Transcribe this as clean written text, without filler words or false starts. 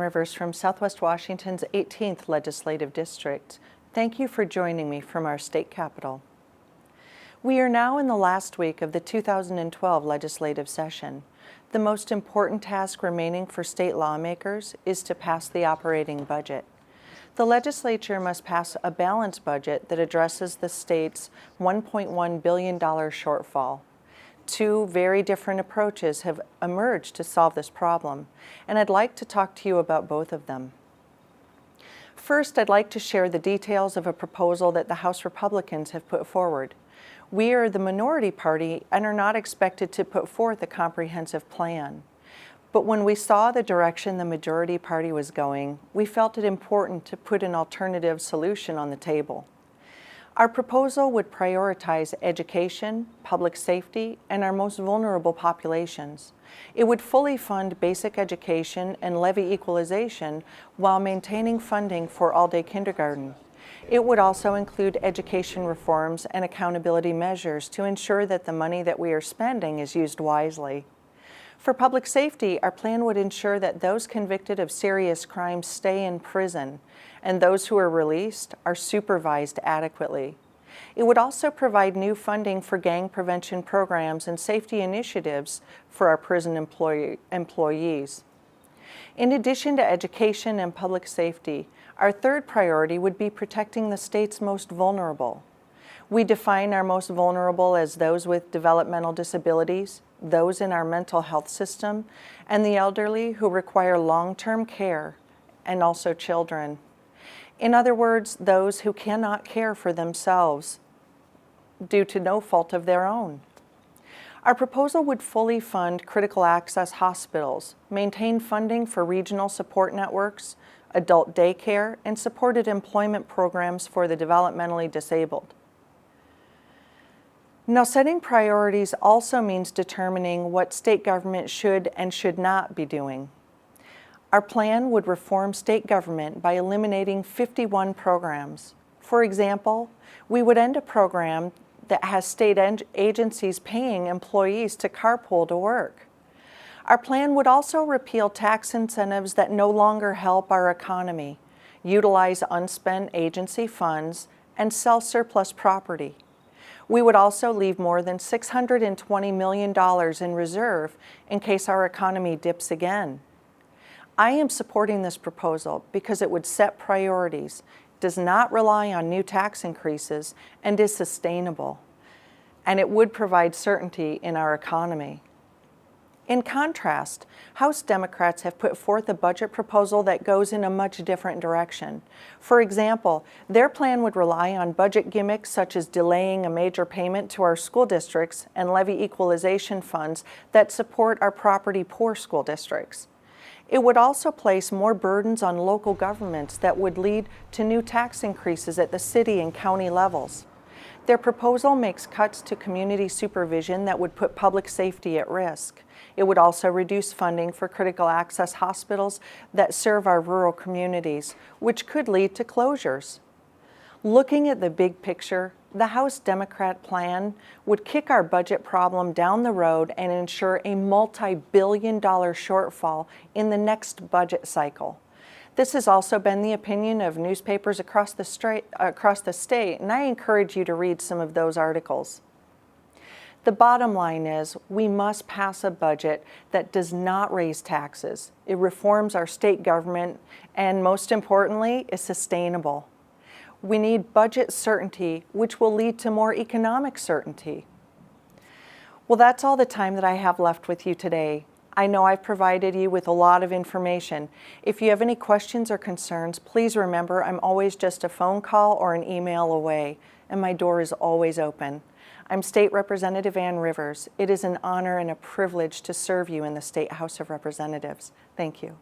Rivers from Southwest Washington's 18th Legislative District. Thank you for joining me from our state capitol. We are now in the last week of the 2012 legislative session. The most important task remaining for state lawmakers is to pass the operating budget. The legislature must pass a balanced budget that addresses the state's $1.1 billion shortfall. Two very different approaches have emerged to solve this problem, and I'd like to talk to you about both of them. First, I'd like to share the details of a proposal that the House Republicans have put forward. We are the minority party and are not expected to put forth a comprehensive plan. But when we saw the direction the majority party was going, we felt it important to put an alternative solution on the table. Our proposal would prioritize education, public safety, and our most vulnerable populations. It would fully fund basic education and levy equalization while maintaining funding for all-day kindergarten. It would also include education reforms and accountability measures to ensure that the money that we are spending is used wisely. For public safety, our plan would ensure that those convicted of serious crimes stay in prison, and those who are released are supervised adequately. It would also provide new funding for gang prevention programs and safety initiatives for our prison employees. In addition to education and public safety, our third priority would be protecting the state's most vulnerable. We define our most vulnerable as those with developmental disabilities, those in our mental health system, and the elderly who require long-term care, and also children. In other words, those who cannot care for themselves due to no fault of their own. Our proposal would fully fund critical access hospitals, maintain funding for regional support networks, adult daycare, and supported employment programs for the developmentally disabled. Now, setting priorities also means determining what state government should and should not be doing. Our plan would reform state government by eliminating 51 programs. For example, we would end a program that has state agencies paying employees to carpool to work. Our plan would also repeal tax incentives that no longer help our economy, utilize unspent agency funds, and sell surplus property. We would also leave more than $620 million in reserve in case our economy dips again. I am supporting this proposal because it would set priorities, does not rely on new tax increases, and is sustainable. And it would provide certainty in our economy. In contrast, House Democrats have put forth a budget proposal that goes in a much different direction. For example, their plan would rely on budget gimmicks such as delaying a major payment to our school districts and levy equalization funds that support our property-poor school districts. It would also place more burdens on local governments that would lead to new tax increases at the city and county levels. Their proposal makes cuts to community supervision that would put public safety at risk. It would also reduce funding for critical access hospitals that serve our rural communities, which could lead to closures. Looking at the big picture, the House Democrat plan would kick our budget problem down the road and ensure a multi-billion-dollar shortfall in the next budget cycle. This has also been the opinion of newspapers across the state, and I encourage you to read some of those articles. The bottom line is we must pass a budget that does not raise taxes. It reforms our state government and, most importantly, is sustainable. We need budget certainty, which will lead to more economic certainty. Well, that's all the time that I have left with you today. I know I've provided you with a lot of information. If you have any questions or concerns, please remember I'm always just a phone call or an email away, and my door is always open. I'm State Representative Ann Rivers. It is an honor and a privilege to serve you in the State House of Representatives. Thank you.